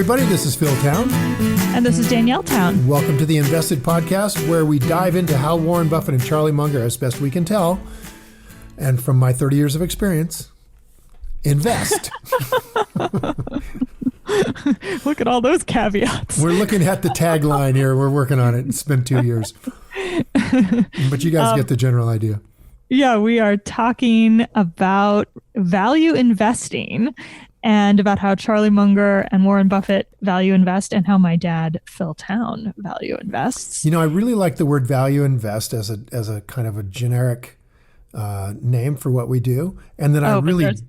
everybody. This is Phil Town. And this is Danielle Town. Welcome to the InvestED podcast, where we dive into how Warren Buffett and Charlie Munger, as best we can tell, and from my 30 years of experience, invest. Look at all those caveats. We're looking at the tagline here. We're working on it. It's been 2 years. But you guys get the general idea. Yeah, we are talking about value investing and about how Charlie Munger and Warren Buffett value invest and how my dad, Phil Town, value invests. You know, I really like the word value invest as a kind of a generic name for what we do. And then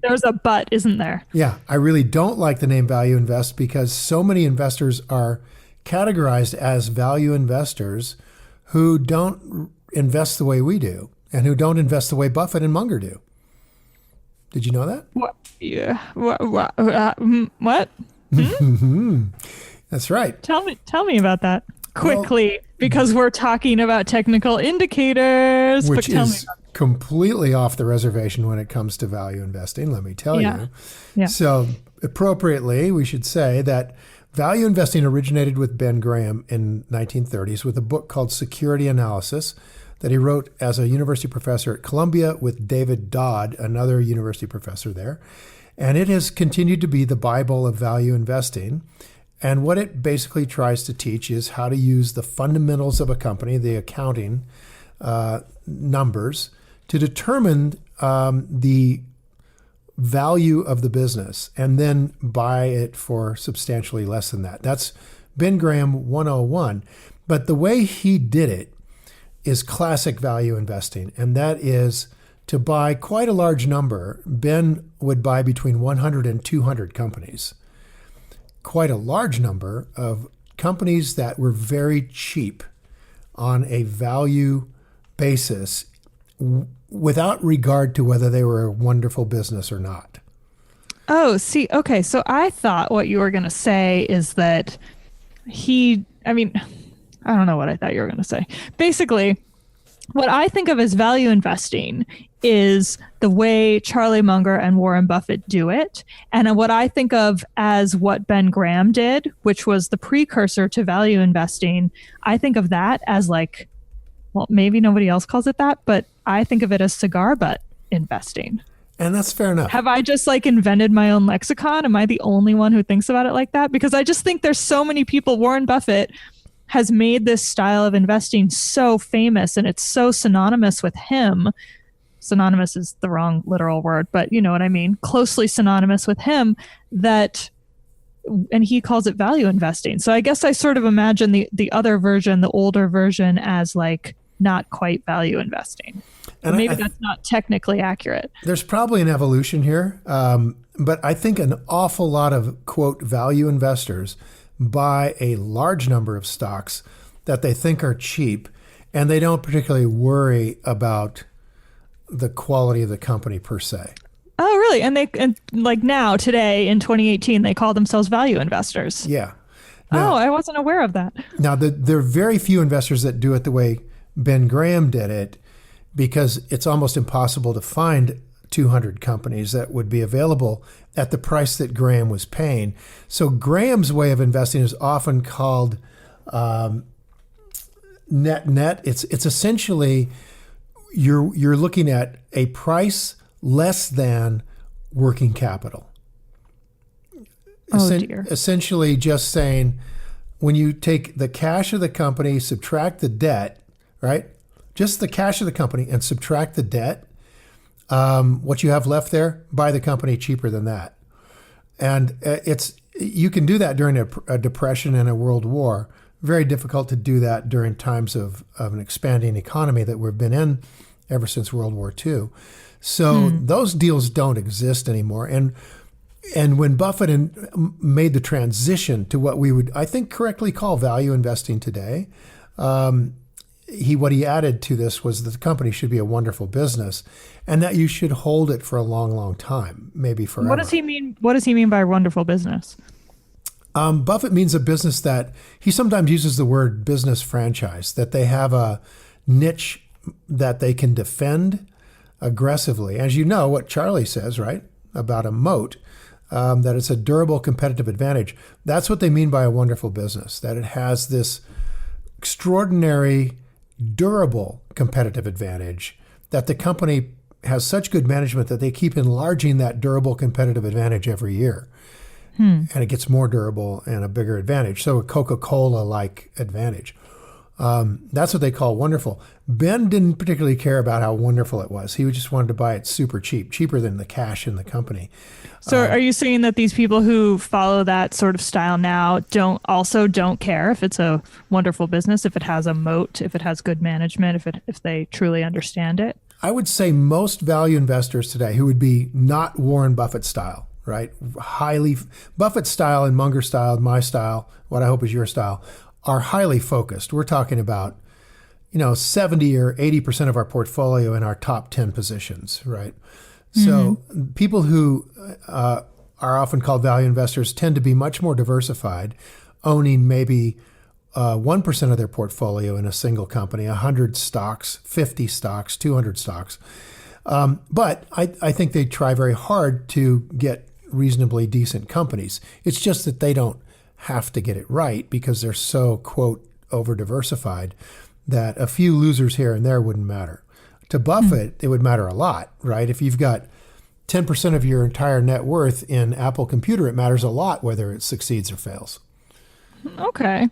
there's a but, isn't there? Yeah, I really don't like the name value invest because so many investors are categorized as value investors who don't invest the way we do and who don't invest the way Buffett and Munger do. Did you know that? What? Yeah. What? That's right. Tell me about that quickly, because we're talking about technical indicators. Which is completely off the reservation when it comes to value investing, let me tell you. Yeah. So appropriately, we should say that value investing originated with Ben Graham in 1930s with a book called Security Analysis that he wrote as a university professor at Columbia with David Dodd, another university professor there. And it has continued to be the Bible of value investing. And what it basically tries to teach is how to use the fundamentals of a company, the accounting numbers, to determine the value of the business and then buy it for substantially less than that. That's Ben Graham 101. But the way he did it is classic value investing, and that is to buy quite a large number. Ben would buy between 100 and 200 companies, quite a large number of companies that were very cheap on a value basis without regard to whether they were a wonderful business or not. Oh, see, okay. So I thought what you were going to say is that I don't know what I thought you were going to say. Basically, what I think of as value investing is the way Charlie Munger and Warren Buffett do it. And what I think of as what Ben Graham did, which was the precursor to value investing, I think of that as maybe nobody else calls it that, but I think of it as cigar butt investing. And that's fair enough. Have I just invented my own lexicon? Am I the only one who thinks about it like that? Because I just think there's so many people. Warren Buffett has made this style of investing so famous, and it's so synonymous with him. Synonymous is the wrong literal word, but you know what I mean. Closely synonymous with him and he calls it value investing. So I guess I sort of imagine the other version, the older version, as not quite value investing. And maybe that's not technically accurate. There's probably an evolution here, but I think an awful lot of, quote, value investors buy a large number of stocks that they think are cheap, and they don't particularly worry about the quality of the company per se. Oh, really? And now, today, in 2018, they call themselves value investors. Yeah. Now, I wasn't aware of that. Now, there are very few investors that do it the way Ben Graham did it, because it's almost impossible to find 200 companies that would be available at the price that Graham was paying. So Graham's way of investing is often called net. It's essentially you're looking at a price less than working capital. Dear. Essentially just saying, when you take the cash of the company, subtract the debt, right? Just the cash of the company and subtract the debt, what you have left there, buy the company cheaper than that. And you can do that during a depression and a world war. Very difficult to do that during times of an expanding economy that we've been in ever since World War II. So those deals don't exist anymore. And when Buffett made the transition to what we would, I think, correctly call value investing today, what he added to this was that the company should be a wonderful business and that you should hold it for a long, long time, maybe forever. What does he mean? What does he mean by wonderful business? Buffett means a business that he sometimes uses the word business franchise, that they have a niche that they can defend aggressively. As you know, what Charlie says, right, about a moat, that it's a durable competitive advantage. That's what they mean by a wonderful business, that it has this extraordinary, durable competitive advantage, that the company has such good management that they keep enlarging that durable competitive advantage every year. And it gets more durable and a bigger advantage. So a Coca-Cola-like advantage. That's what they call wonderful. Ben didn't particularly care about how wonderful it was. He just wanted to buy it super cheap, cheaper than the cash in the company. So are you saying that these people who follow that sort of style now don't care if it's a wonderful business, if it has a moat, if it has good management, if they truly understand it? I would say most value investors today who would be not Warren Buffett style, right? Highly Buffett style and Munger style, my style, what I hope is your style, are highly focused. We're talking about, 70 or 80% of our portfolio in our top 10 positions, right? So people who are often called value investors tend to be much more diversified, owning maybe 1% of their portfolio in a single company, 100 stocks, 50 stocks, 200 stocks. But I think they try very hard to get reasonably decent companies. It's just that they don't have to get it right because they're so, quote, over-diversified that a few losers here and there wouldn't matter. To Buffett, it would matter a lot, right? If you've got 10% of your entire net worth in Apple Computer, it matters a lot whether it succeeds or fails. Okay.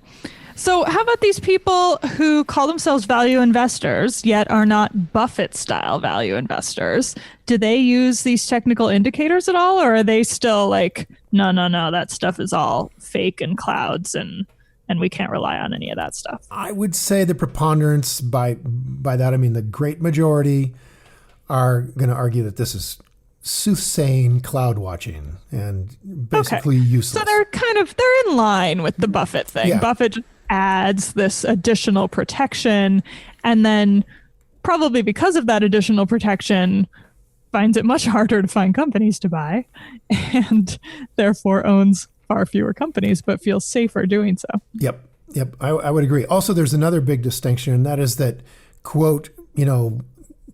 So how about these people who call themselves value investors, yet are not Buffett-style value investors? Do they use these technical indicators at all, or are they still like, no, that stuff is all fake and clouds, and we can't rely on any of that stuff? I would say the preponderance, by that I mean the great majority, are going to argue that this is soothsaying cloud watching and basically useless. So they're in line with the Buffett thing. Yeah. Buffett adds this additional protection, and then probably because of that additional protection finds it much harder to find companies to buy, and therefore owns far fewer companies, but feels safer doing so. Yep. I would agree. Also, there's another big distinction, and that is that, quote,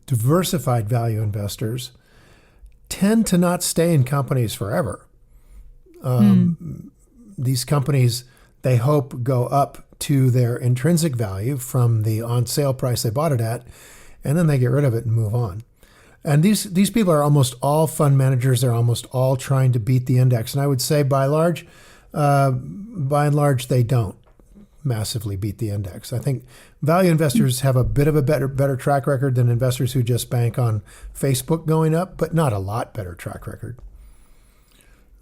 diversified value investors tend to not stay in companies forever. These companies, they hope, go up to their intrinsic value from the on sale price they bought it at, and then they get rid of it and move on. And these people are almost all fund managers. They're almost all trying to beat the index. And I would say by and large, they don't massively beat the index. I think value investors have a bit of a better track record than investors who just bank on Facebook going up, but not a lot better track record.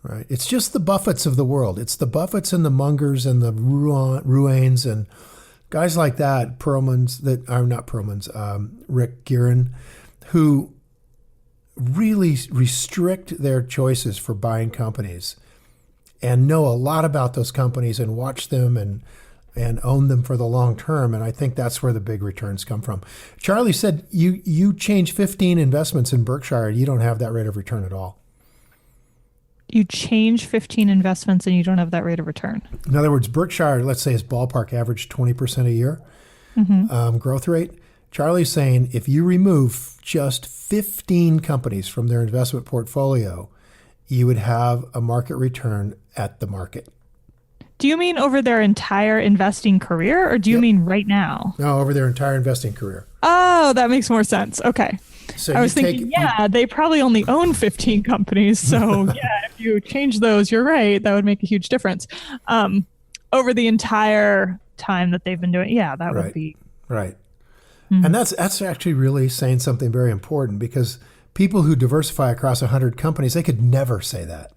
Right? It's just the Buffetts of the world. It's the Buffetts and the Mungers and the Ruanes and guys like that, Rick Guerin, who really restrict their choices for buying companies and know a lot about those companies and watch them and own them for the long term. And I think that's where the big returns come from. Charlie said you change 15 investments in Berkshire, you don't have that rate of return at all. You change 15 investments and you don't have that rate of return. In other words, Berkshire, let's say, is ballpark average 20% a year growth rate. Charlie's saying if you remove just 15 companies from their investment portfolio, you would have a market return at the market. Do you mean over their entire investing career, or do you mean right now? No, over their entire investing career. Oh, that makes more sense. Okay. So I was thinking, they probably only own 15 companies. So if you change those, you're right. That would make a huge difference. Over the entire time that they've been doing, that would be. Right. And that's actually really saying something very important, because people who diversify across 100 companies, they could never say that.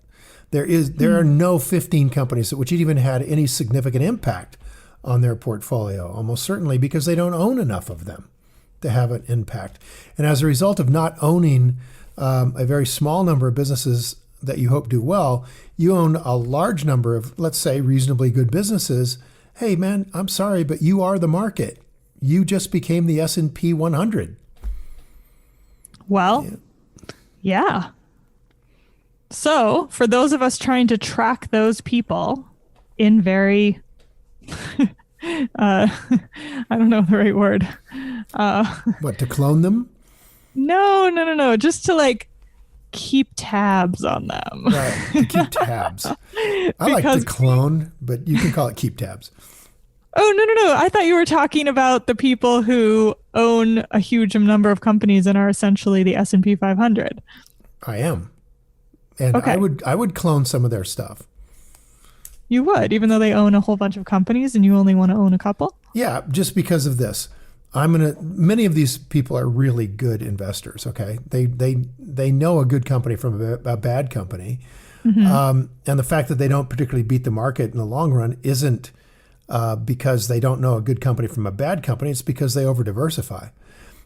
There are no 15 companies which even had any significant impact on their portfolio, almost certainly because they don't own enough of them to have an impact. And as a result of not owning a very small number of businesses that you hope do well, you own a large number of, let's say, reasonably good businesses. Hey, man, I'm sorry, but you are the market. You just became the S&P 100. Well, yeah. So for those of us trying to track those people in very, I don't know the right word. What, to clone them? No. Just to keep tabs on them. Right, to keep tabs. I like to clone, but you can call it keep tabs. Oh, no. I thought you were talking about the people who own a huge number of companies and are essentially the S&P 500. I am. And okay. I would clone some of their stuff. You would, even though they own a whole bunch of companies and you only want to own a couple? Yeah, just because of this. Many of these people are really good investors, okay? They know a good company from a bad company. Mm-hmm. And the fact that they don't particularly beat the market in the long run isn't because they don't know a good company from a bad company. It's because they over-diversify.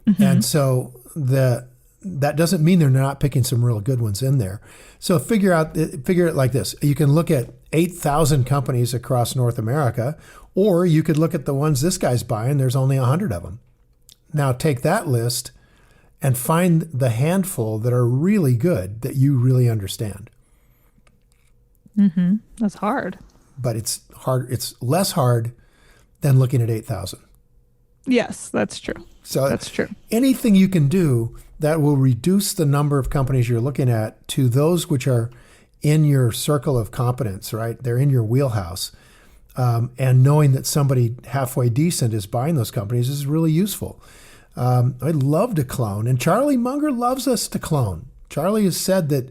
Mm-hmm. And so that doesn't mean they're not picking some real good ones in there. So figure it like this. You can look at 8,000 companies across North America, or you could look at the ones this guy's buying. There's only 100 of them. Now take that list and find the handful that are really good that you really understand. Mm-hmm. That's hard. But it's hard. It's less hard than looking at 8,000. Yes, that's true. So that's true. Anything you can do that will reduce the number of companies you're looking at to those which are in your circle of competence, right? They're in your wheelhouse. And knowing that somebody halfway decent is buying those companies is really useful. I'd love to clone. And Charlie Munger loves us to clone. Charlie has said that,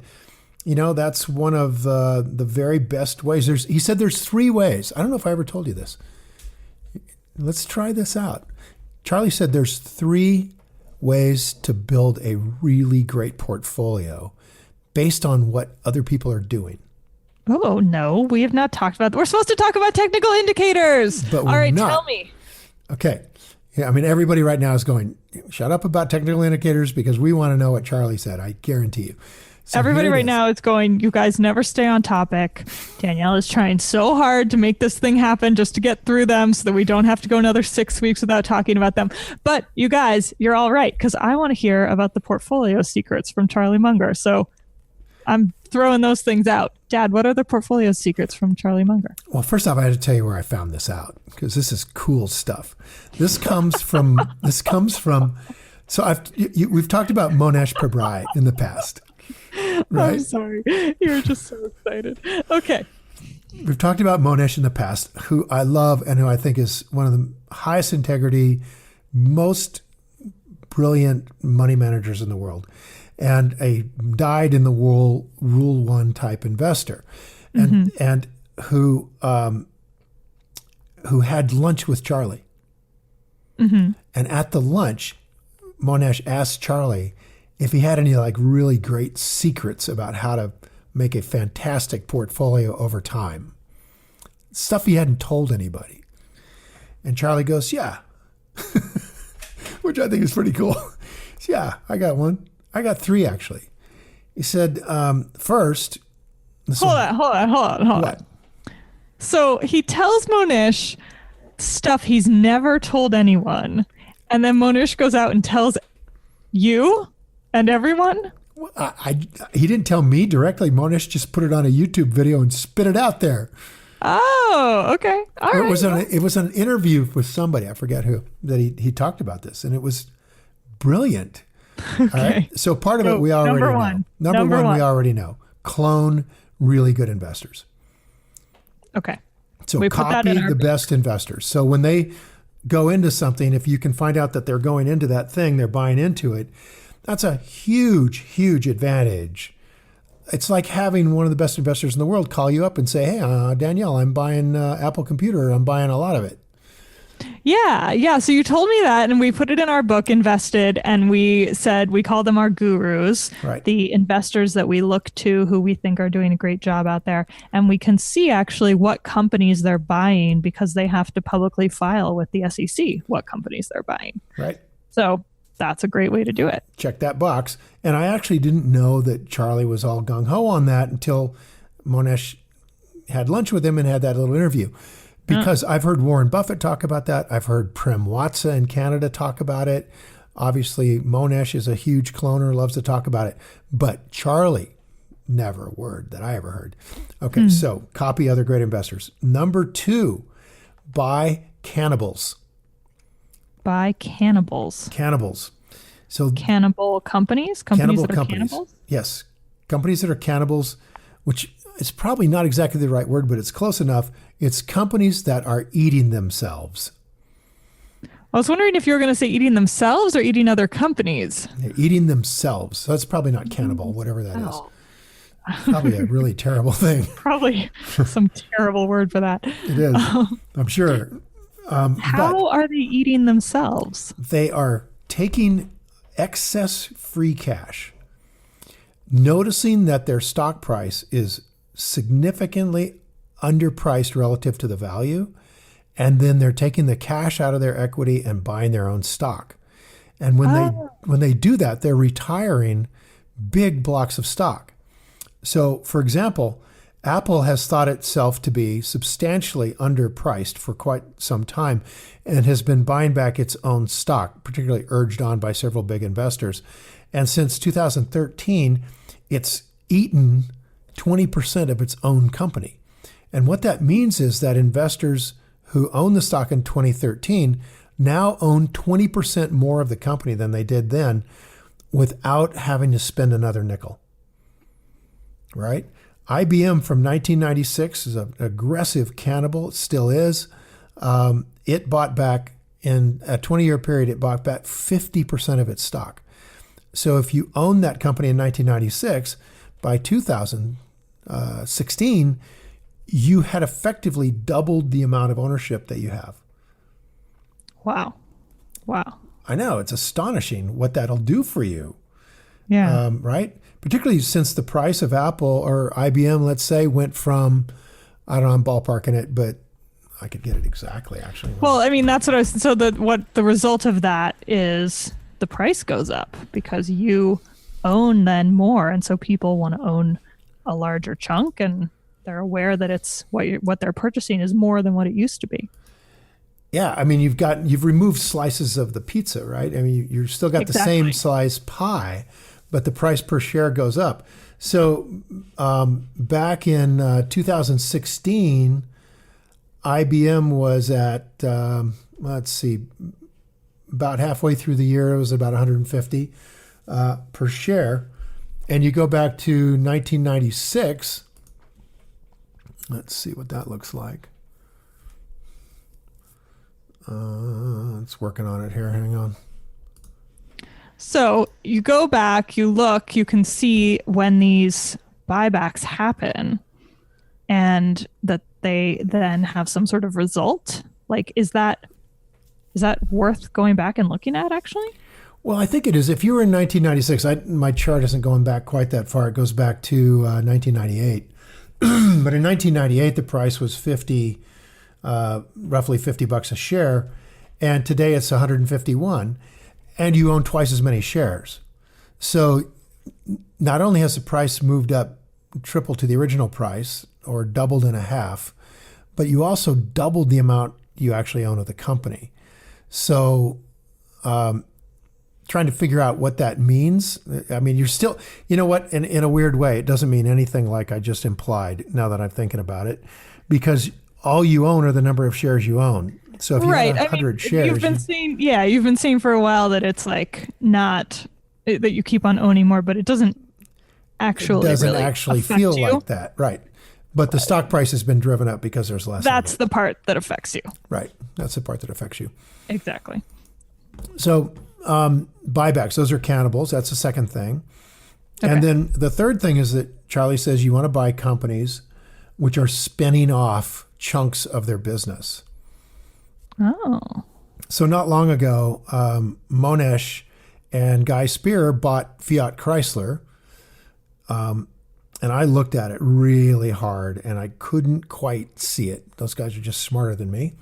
that's one of the very best ways. He said there's 3 ways. I don't know if I ever told you this. Let's try this out. Charlie said there's 3 ways to build a really great portfolio based on what other people are doing. Oh, no, we have not talked about that. We're supposed to talk about technical indicators. But all right, tell me. Okay. Yeah, everybody right now is going, shut up about technical indicators because we want to know what Charlie said. I guarantee you. So everybody right now is going, you guys never stay on topic. Danielle is trying so hard to make this thing happen just to get through them so that we don't have to go another 6 weeks without talking about them. But you guys, you're all right, because I want to hear about the portfolio secrets from Charlie Munger. So I'm throwing those things out. Dad, what are the portfolio secrets from Charlie Munger? Well, first off, I had to tell you where I found this out because this is cool stuff. This comes from, so we've talked about Mohnish Pabrai in the past. Right? I'm sorry. You're just so excited. Okay. We've talked about Mohnish in the past, who I love and who I think is one of the highest integrity, most brilliant money managers in the world, and a dyed in the wool Rule 1 type investor, and who had lunch with Charlie. Mm-hmm. And at the lunch, Mohnish asked Charlie if he had any really great secrets about how to make a fantastic portfolio over time. Stuff he hadn't told anybody. And Charlie goes, yeah, which I think is pretty cool. Yeah, I got one. I got 3 actually. He said, first. Hold on. So he tells Mohnish stuff he's never told anyone. And then Mohnish goes out and tells you and everyone? Well, he didn't tell me directly. Mohnish just put it on a YouTube video and spit it out there. Oh, okay. All right. It was an interview with somebody, I forget who, that he talked about this, and it was brilliant. Okay. All right? So part of it we already know. Number one, we already know. Clone really good investors. Okay. So copy the best investors. So when they go into something, if you can find out that they're going into that thing, they're buying into it, that's a huge, huge advantage. It's like having one of the best investors in the world call you up and say, hey, Danielle, I'm buying Apple Computer. I'm buying a lot of it. Yeah. So you told me that, and we put it in our book, InvestED, and we said we call them our gurus, right. The investors that we look to who we think are doing a great job out there. And we can see actually what companies they're buying because they have to publicly file with the SEC what companies they're buying. Right. So that's a great way to do it. Check that box. And I actually didn't know that Charlie was all gung-ho on that until Mohnish had lunch with him and had that little interview. Because I've heard Warren Buffett talk about that. I've heard Prem Watsa in Canada talk about it. Obviously, Mohnish is a huge cloner, loves to talk about it. But Charlie, never a word that I ever heard. Okay, so copy other great investors. Number 2, buy cannibals. Buy cannibals. Cannibals. So cannibal companies? Companies that are cannibals? Yes. Companies that are cannibals, which is probably not exactly the right word, but it's close enough. It's companies that are eating themselves. I was wondering if you were going to say eating themselves or eating other companies. They're eating themselves. So that's probably not cannibal, whatever that is. Probably a really terrible thing. Probably some terrible word for that. It is, I'm sure. How are they eating themselves? They are taking excess free cash, noticing that their stock price is significantly underpriced relative to the value, and then they're taking the cash out of their equity and buying their own stock. And when they do that, they're retiring big blocks of stock. So, for example, Apple has thought itself to be substantially underpriced for quite some time and has been buying back its own stock, particularly urged on by several big investors. And since 2013, it's eaten 20% of its own company. And what that means is that investors who own the stock in 2013 now own 20% more of the company than they did then without having to spend another nickel. Right? IBM from 1996 is an aggressive cannibal. It still is. It bought back, in a 20-year period, it bought back 50% of its stock. So if you own that company in 1996, by 2016, you had effectively doubled the amount of ownership that you have. Wow. I know. It's astonishing what that'll do for you. Yeah. Right? Particularly since the price of Apple or IBM, let's say, went from, I don't know, I'm ballparking it, but I could get it exactly, actually. Well, I mean, that's what I was, so what the result of that is the price goes up because you own then more. And so people want to own a larger chunk and they're aware that it's what they're purchasing is more than what it used to be. Yeah. I mean, you've removed slices of the pizza, right? I mean, you're still got the same size pie, but the price per share goes up. So back in 2016, IBM was at, let's see, about halfway through the year, it was about 150 per share. And you go back to 1996, let's see what that looks like. It's working on it here, hang on. So you go back, you look, you can see when these buybacks happen and that they then have some sort of result. Like, is that worth going back and looking at actually? Well, I think it is. If you were in 1996, my chart isn't going back quite that far. It goes back to 1998. But in 1998, the price was roughly $50 a share. And today it's 151. And you own twice as many shares. So not only has the price moved up triple to the original price or doubled and a half, but you also doubled the amount you actually own of the company. So trying to figure out what that means. I mean, you're still, you know what, in a weird way, it doesn't mean anything like I just implied now that I'm thinking about it, because all you own are the number of shares you own. So if you have 100 shares, you've been saying for a while that it's like not that you keep on owning more, but it doesn't actually feel like that, right? But the stock price has been driven up because there's less. That's the part that affects you, right? That's the part that affects you. Exactly. So buybacks, those are cannibals. That's the second thing. Okay. And then the third thing is that Charlie says you want to buy companies which are spinning off chunks of their business. Oh. So not long ago, Monesh and Guy Spear bought Fiat Chrysler. And I looked at it really hard and I couldn't quite see it. Those guys are just smarter than me.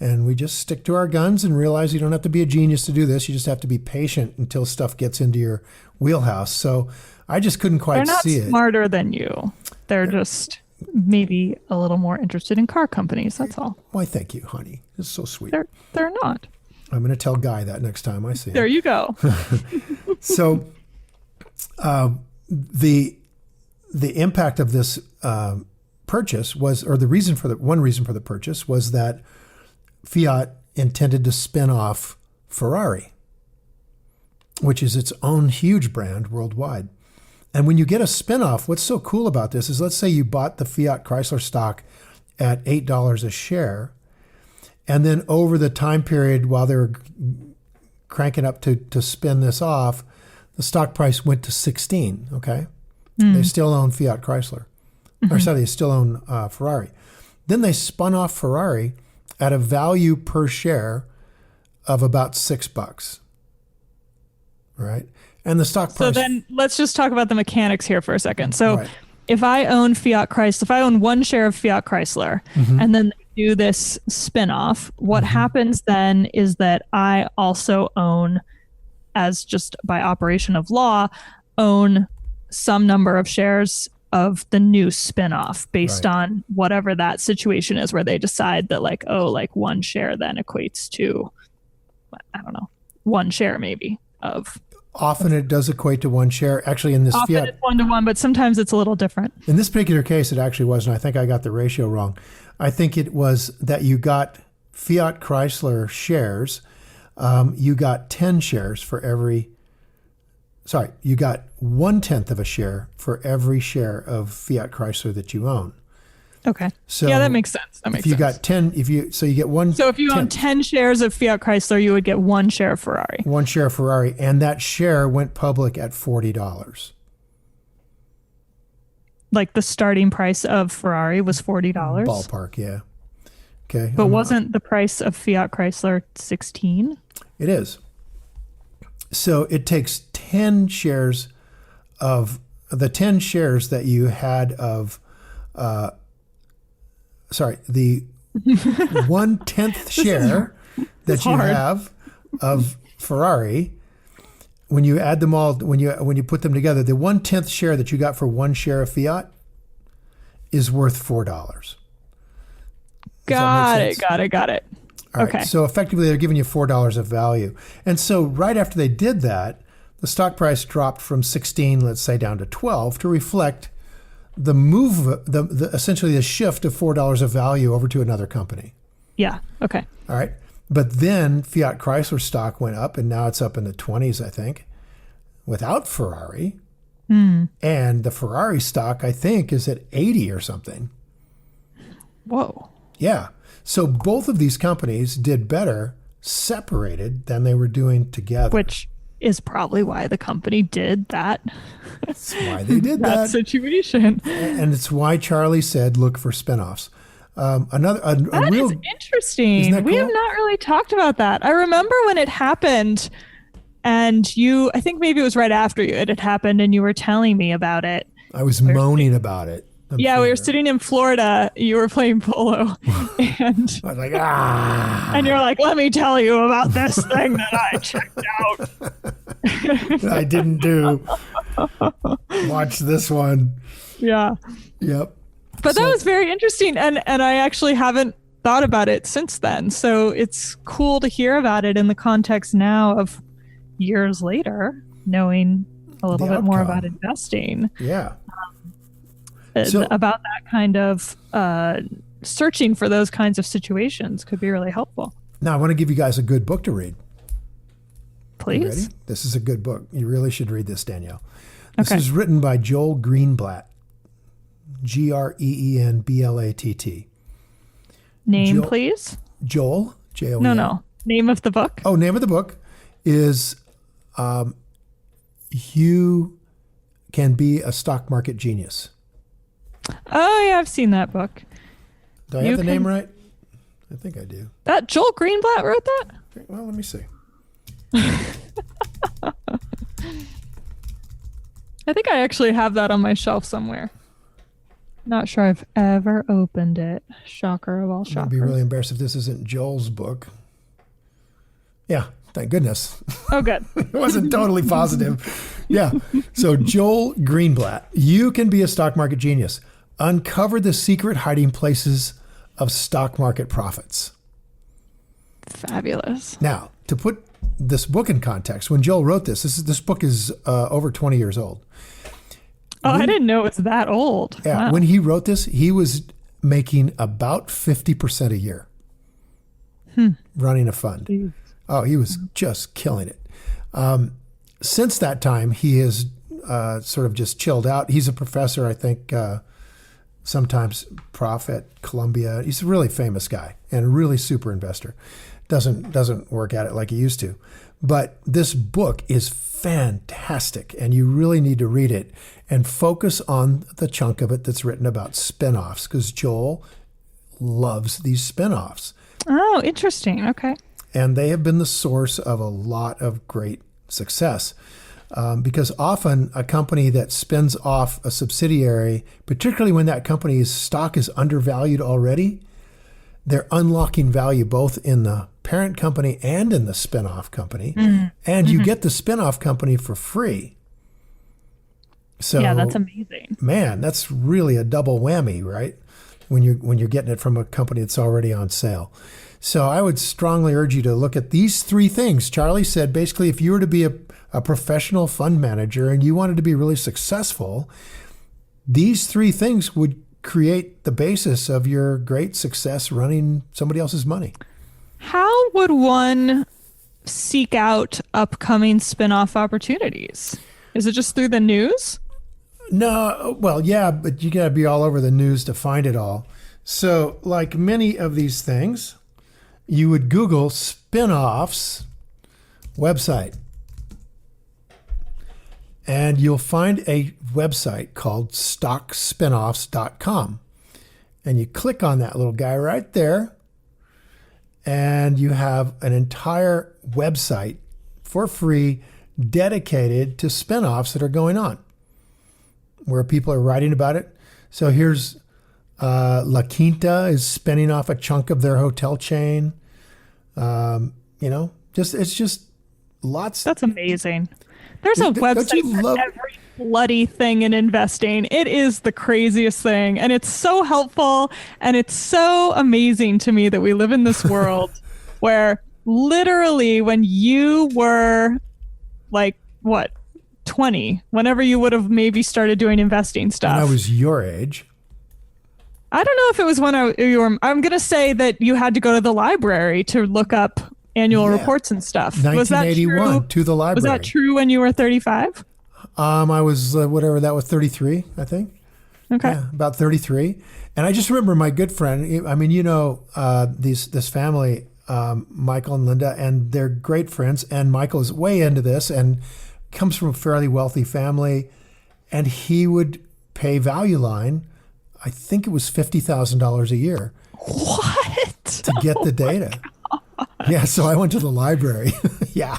And we just stick to our guns and realize you don't have to be a genius to do this. You just have to be patient until stuff gets into your wheelhouse. So I just couldn't quite see it. They're not smarter than you. They're just maybe a little more interested in car companies. That's all. Why, thank you, honey. It's so sweet. They're not. I'm going to tell Guy that next time I see him. There you go. So the impact of this purchase was, or one reason for the purchase was that Fiat intended to spin off Ferrari, which is its own huge brand worldwide. And when you get a spinoff, what's so cool about this is, let's say you bought the Fiat Chrysler stock at $8 a share, and then over the time period while they were cranking up to spin this off, the stock price went to 16, okay? They still own Fiat Chrysler. Or sorry, they still own Ferrari. Then they spun off Ferrari at a value per share of about $6, right? And the stock price. So then let's just talk about the mechanics here for a second. So if I own Fiat Chrysler, if I own one share of Fiat Chrysler and then do this spinoff, what happens then is that I also own, as just by operation of law, own some number of shares of the new spinoff based on whatever that situation is, where they decide that like, oh, like one share then equates to, I don't know, one share maybe of. Often it does equate to one share. Actually, in this Often Fiat, it's 1-to-1, but sometimes it's a little different. In this particular case, it actually wasn't. I think I got the ratio wrong. I think it was that you got Fiat Chrysler shares. You got 10 shares for every. Sorry, you got 1/10 of a share for every share of Fiat Chrysler that you own. Okay. So yeah, that makes sense. That makes sense. If you got 10, so you get one. So if you own 10 shares of Fiat Chrysler, you would get one share of Ferrari. One share of Ferrari, and that share went public at $40. Like the starting price of Ferrari was $40. Ballpark, yeah. Okay. But wasn't the price of Fiat Chrysler 16? It is. So it takes 10 shares of the 10 shares that you had of, the 1/10 share that you have of Ferrari. When you add them all, when you put them together, the 1/10 share that you got for one share of Fiat is worth $4. Got it. All okay. Right, so effectively, they're giving you $4 of value. And so right after they did that, the stock price dropped from 16, let's say, down to 12 to reflect the move, essentially the shift of $4 of value over to another company. Yeah. Okay. All right. But then Fiat Chrysler stock went up, and now it's up in the 20s, I think, without Ferrari. And the Ferrari stock, I think, is at 80 or something. Whoa. Yeah. So both of these companies did better separated than they were doing together. Which is probably why the company did that. That's why they did that situation. And it's why Charlie said, look for spinoffs. That is interesting. Isn't that We cool? have not really talked about that. I remember when it happened, and I think maybe it was right after it had happened, and you were telling me about it. I was moaning about it. We were sitting in Florida. You were playing polo, and I was like, and you're like, "Let me tell you about this thing that I checked out." I didn't do. Watch this one. Yeah. Yep. But that was very interesting, and I actually haven't thought about it since then. So it's cool to hear about it in the context now of years later, knowing a little bit more about investing. Yeah. About that kind of searching for those kinds of situations could be really helpful. Now, I want to give you guys a good book to read. Please. You ready? This is a good book. You really should read this, Danielle. This is written by Joel Greenblatt. Greenblatt. Name, please. Joel. J-O-E-L. No. Name of the book. Oh, name of the book is You Can Be a Stock Market Genius. Oh, yeah, I've seen that book. Do I have the name right? I think I do. That Joel Greenblatt wrote that? Well, let me see. I think I actually have that on my shelf somewhere. Not sure I've ever opened it. Shocker of all shockers. I'd be really embarrassed if this isn't Joel's book. Yeah, thank goodness. Oh, good. It wasn't totally positive. Yeah. So Joel Greenblatt, You Can Be a Stock Market Genius. Uncover the secret hiding places of stock market profits. Fabulous. Now, to put this book in context, when Joel wrote this book is over 20 years old. Oh, I didn't know it was that old. Yeah. Wow. When he wrote this, he was making about 50% a year running a fund. Jeez. Oh, he was just killing it. Since that time, he has sort of just chilled out. He's a professor, I think, sometimes prof at Columbia. He's a really famous guy and a really super investor. Doesn't work at it like he used to. But this book is fantastic, and you really need to read it and focus on the chunk of it that's written about spinoffs, because Joel loves these spinoffs. Oh, interesting. Okay. And they have been the source of a lot of great success. Because often a company that spins off a subsidiary, particularly when that company's stock is undervalued already, they're unlocking value both in the parent company and in the spinoff company. And you get the spinoff company for free. So yeah, that's amazing. Man, that's really a double whammy, right? When you're getting it from a company that's already on sale. So I would strongly urge you to look at these three things. Charlie said, basically, if you were to be a professional fund manager and you wanted to be really successful, these three things would create the basis of your great success running somebody else's money. How would one seek out upcoming spinoff opportunities? Is it just through the news? No, well, yeah, but you got to be all over the news to find it all. So like many of these things, you would Google spinoffs website. And you'll find a website called stockspinoffs.com. And you click on that little guy right there. And you have an entire website for free dedicated to spinoffs that are going on, where people are writing about it. So here's La Quinta is spinning off a chunk of their hotel chain. It's just lots. That's amazing. There's a website for every bloody thing in investing. It is the craziest thing. And it's so helpful. And it's so amazing to me that we live in this world where literally when you were like, 20, whenever you would have maybe started doing investing stuff. When I was your age. I don't know if it was when you were, I'm going to say that you had to go to the library to look up annual reports and stuff. 1981 to the library. Was that true when you were 35? I was, whatever that was, 33, I think. Okay. Yeah, about 33. And I just remember my good friend, this family, Michael and Linda, and they're great friends. And Michael is way into this and comes from a fairly wealthy family. And he would pay Value Line, I think it was $50,000 a year. What? To get the data. Yeah, so I went to the library. Yeah.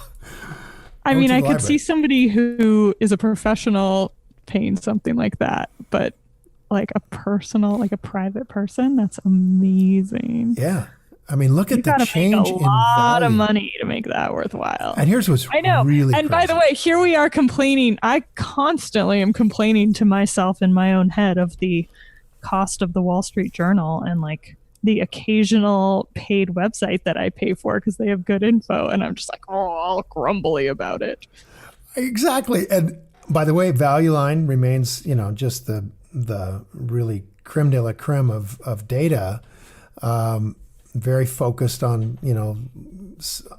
I mean, I could see somebody who is a professional paying something like that, but like a private person, that's amazing. Yeah. I mean, look at the change in value. You gotta make a lot of money to make that worthwhile. And here's what's I know. Really and crazy. By the way, here we are complaining. I constantly am complaining to myself in my own head of the cost of the Wall Street Journal and like the occasional paid website that I pay for because they have good info. And I'm just like, all grumbly about it. Exactly. And by the way, Value Line remains, just the really creme de la creme of data, very focused on,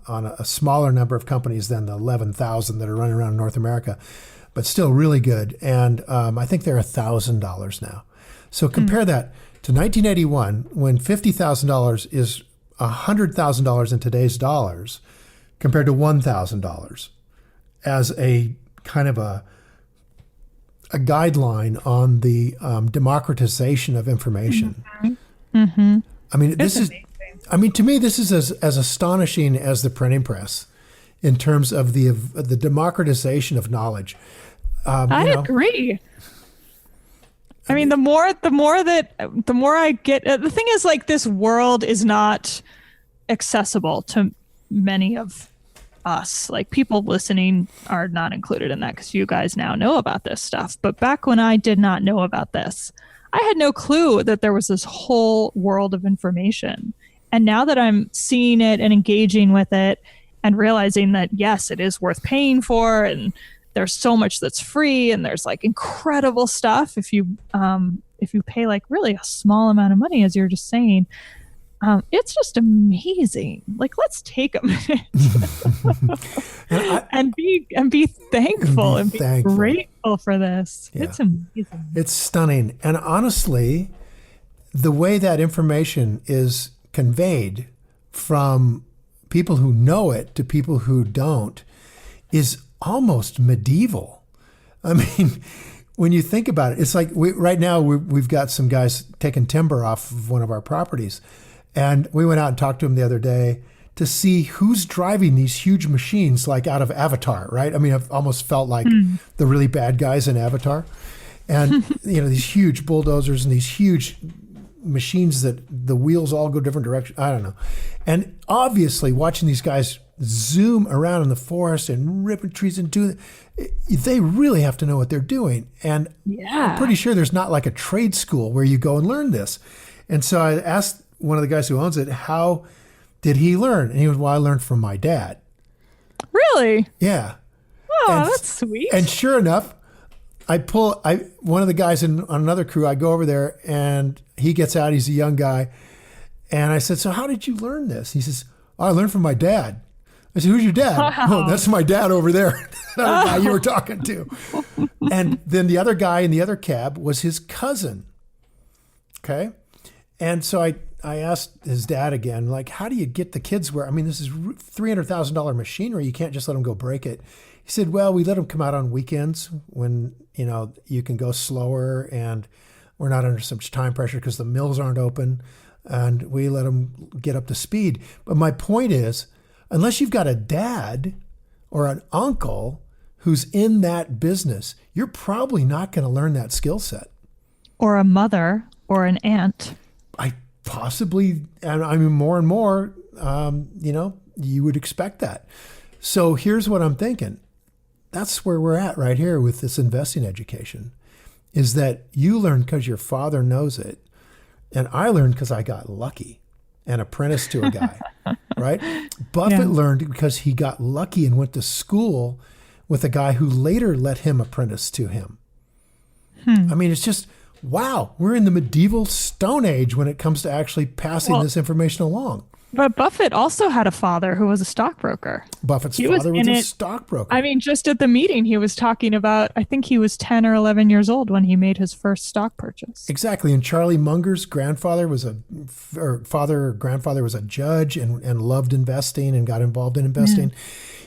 on a smaller number of companies than the 11,000 that are running around North America, but still really good. And I think they're $1,000 now. So compare that to 1981, when $50,000 is $100,000 in today's dollars, compared to $1,000 as a kind of a guideline on the democratization of information. Mm-hmm. I mean, to me, this is as astonishing as the printing press in terms of the democratization of knowledge. I agree. I mean, the more I get, the thing is, like, this world is not accessible to many of us. Like, people listening are not included in that because you guys now know about this stuff. But back when I did not know about this, I had no clue that there was this whole world of information. And now that I'm seeing it and engaging with it and realizing that, yes, it is worth paying for, and there's so much that's free, and there's like incredible stuff if you pay like really a small amount of money, as you're just saying. It's just amazing. Like, let's take a minute and be thankful and be grateful for this. Yeah. It's amazing. It's stunning. And honestly, the way that information is conveyed from people who know it to people who don't is almost medieval. I mean, when you think about it, it's like right now we've got some guys taking timber off of one of our properties. And we went out and talked to them the other day to see who's driving these huge machines like out of Avatar, right? I mean, I've almost felt like the really bad guys in Avatar. And, these huge bulldozers and these huge machines that the wheels all go different directions. I don't know. And obviously watching these guys zoom around in the forest and ripping trees and doing it, they really have to know what they're doing. And I'm pretty sure there's not like a trade school where you go and learn this. And so I asked one of the guys who owns it, how did he learn? And he was, well, I learned from my dad. Really? Yeah. Oh, that's sweet. And sure enough, one of the guys on another crew, I go over there and he gets out, he's a young guy. And I said, so how did you learn this? He says, I learned from my dad. I said, who's your dad? Wow. Oh, that's my dad over there. The guy you were talking to. And then the other guy in the other cab was his cousin. Okay. And so I asked his dad again, like, how do you get the kids where, I mean, this is $300,000 machinery. You can't just let them go break it. He said, well, we let them come out on weekends when, you can go slower and we're not under so much time pressure because the mills aren't open, and we let them get up to speed. But my point is, unless you've got a dad or an uncle who's in that business, you're probably not going to learn that skill set. Or a mother or an aunt. Possibly, and I mean, more and more, you would expect that. So here's what I'm thinking. That's where we're at right here with this investing education, is that you learn because your father knows it. And I learned because I got lucky and apprenticed to a guy, right? Buffett learned because he got lucky and went to school with a guy who later let him apprentice to him. I mean, it's just, wow, we're in the medieval Stone Age when it comes to actually passing this information along. But Buffett also had a father who was a stockbroker. Buffett's father was a stockbroker. I mean, just at the meeting, he was talking about, I think he was 10 or 11 years old when he made his first stock purchase. Exactly. And Charlie Munger's grandfather was a judge and loved investing and got involved in investing.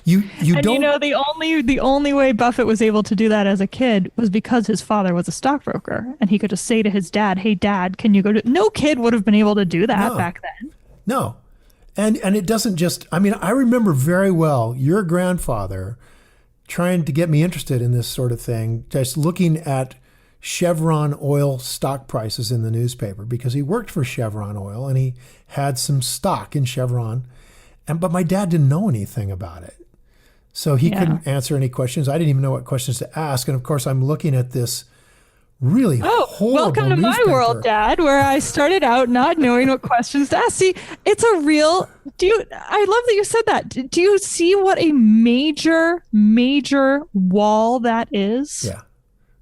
The only way Buffett was able to do that as a kid was because his father was a stockbroker, and he could just say to his dad, "Hey, Dad, can you go to?" No kid would have been able to do that back then. No, and it doesn't just. I mean, I remember very well your grandfather trying to get me interested in this sort of thing, just looking at Chevron oil stock prices in the newspaper because he worked for Chevron Oil and he had some stock in Chevron, but my dad didn't know anything about it. So he couldn't answer any questions. I didn't even know what questions to ask. And of course, I'm looking at this really horrible welcome to newspaper. My world, Dad, where I started out not knowing what questions to ask. See, it's a real, I love that you said that. Do you see what a major wall that is?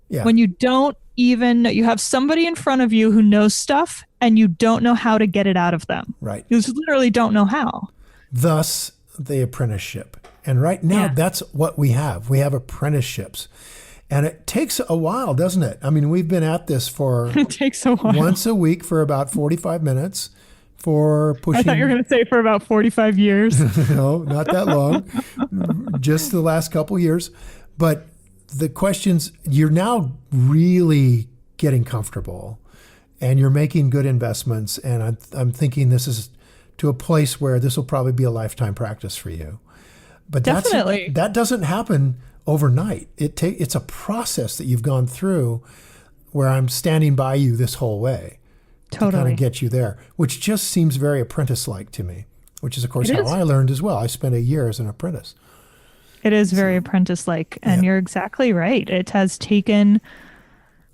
Yeah. When you don't even, you have somebody in front of you who knows stuff and you don't know how to get it out of them. Right. You just literally don't know how. Thus, the apprenticeship. And right now, that's what we have. We have apprenticeships. And it takes a while, doesn't it? I mean, we've been at this for it takes a while. Once a week for about 45 minutes for pushing. I thought you were going to say for about 45 years. No, not that long. Just the last couple of years. But the questions, you're now really getting comfortable and you're making good investments. And I'm thinking this is to a place where this will probably be a lifetime practice for you. But definitely, that doesn't happen overnight. It's a process that you've gone through where I'm standing by you this whole way to kind of get you there, which just seems very apprentice-like to me, which is, of course, how I learned as well. I spent a year as an apprentice. It is very apprentice-like, and you're exactly right. It has taken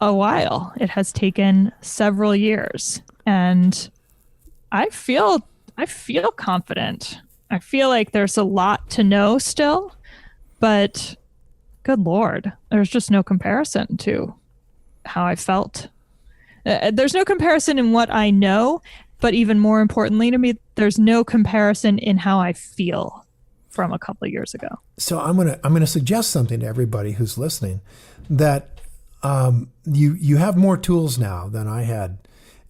a while. It has taken several years, and I feel confident. I feel like there's a lot to know still, but good Lord, there's just no comparison to how I felt. There's no comparison in what I know But even more importantly to me, there's no comparison in how I feel from a couple of years ago. So I'm gonna suggest something to everybody who's listening, that you have more tools now than I had,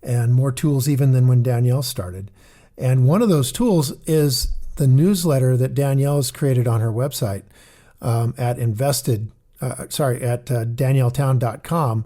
and more tools even than when Danielle started. And one of those tools is the newsletter that Danielle has created on her website at danielletown.com.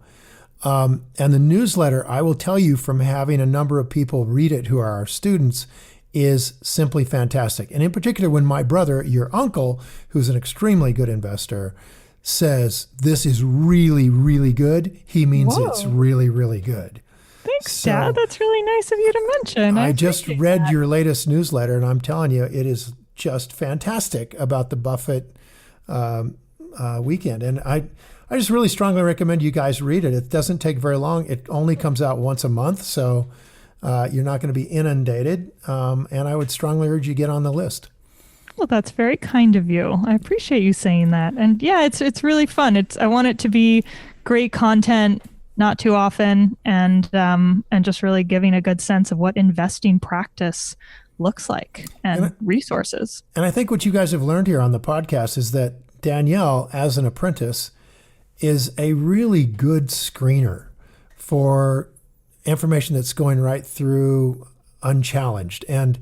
And the newsletter, I will tell you from having a number of people read it who are our students, is simply fantastic. And in particular, when my brother, your uncle, who's an extremely good investor, says this is really, really good, he means it's really, really good. Thanks, Dad. That's really nice of you to mention. I just read your latest newsletter, and I'm telling you, it is just fantastic about the Buffett weekend. And I just really strongly recommend you guys read it. It doesn't take very long. It only comes out once a month, so you're not going to be inundated. And I would strongly urge you to get on the list. Well, that's very kind of you. I appreciate you saying that. And yeah, it's really fun. I want it to be great content, not too often, and just really giving a good sense of what investing practice looks like and resources. And I think what you guys have learned here on the podcast is that Danielle, as an apprentice, is a really good screener for information that's going right through unchallenged. And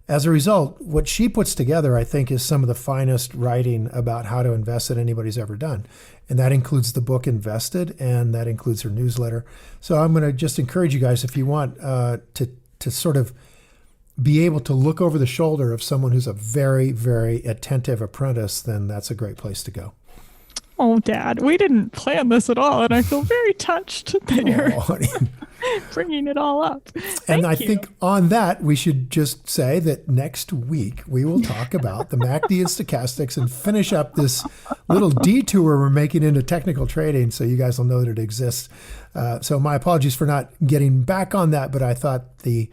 as a result, what she puts together, I think, is some of the finest writing about how to invest that anybody's ever done. And that includes the book InvestED, and that includes her newsletter. So I'm going to just encourage you guys, if you want to sort of be able to look over the shoulder of someone who's a very, very attentive apprentice, then that's a great place to go. Oh, Dad, we didn't plan this at all, and I feel very touched that you're bringing it all up. And I think on that, we should just say that next week we will talk about the MACD and stochastics and finish up this little detour we're making into technical trading, so you guys will know that it exists. So my apologies for not getting back on that, but I thought the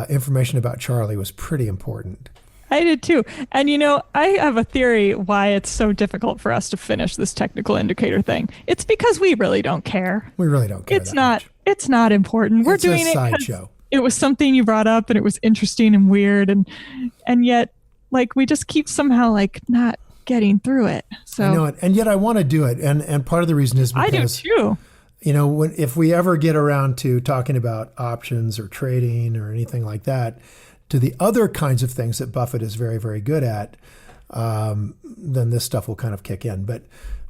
information about Charlie was pretty important. I did too. And I have a theory why it's so difficult for us to finish this technical indicator thing. It's because we really don't care. We really don't care. It's not important. We're doing it because it was something you brought up and it was interesting and weird, and yet we just keep somehow not getting through it. So I know it. And yet I want to do it. And part of the reason is because I do too. If we ever get around to talking about options or trading or anything like that, to the other kinds of things that Buffett is very, very good at, then this stuff will kind of kick in, but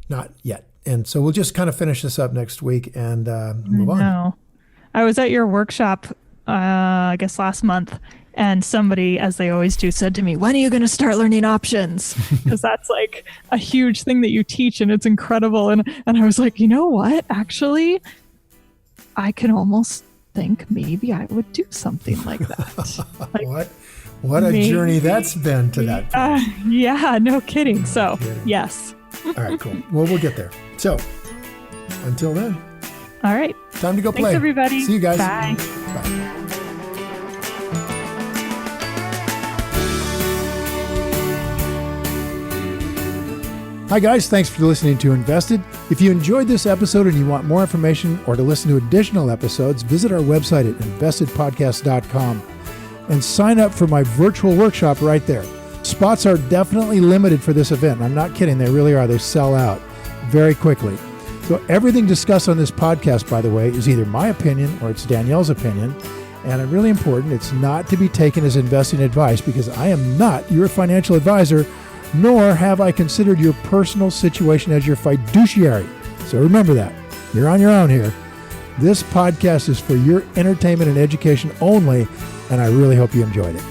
not yet. And so we'll just kind of finish this up next week and move on. No. I was at your workshop, I guess last month, and somebody, as they always do, said to me, when are you going to start learning options? Because that's a huge thing that you teach, and it's incredible. And I was like, you know what? Actually, I can almost think maybe I would do something like that. What a journey that's been to that point. Yeah, no kidding. So, yes. All right, cool. Well, we'll get there. So, until then. All right. Time to go play. Thanks, everybody. See you guys. Bye. Bye. Hi guys, thanks for listening to InvestED. If you enjoyed this episode and you want more information or to listen to additional episodes, visit our website at investedpodcast.com and sign up for my virtual workshop right there. Spots are definitely limited for this event. I'm not kidding, they really are. They sell out very quickly. So everything discussed on this podcast, by the way, is either my opinion or it's Danielle's opinion. And really important, it's not to be taken as investing advice because I am not your financial advisor, nor have I considered your personal situation as your fiduciary. So remember that. You're on your own here. This podcast is for your entertainment and education only, and I really hope you enjoyed it.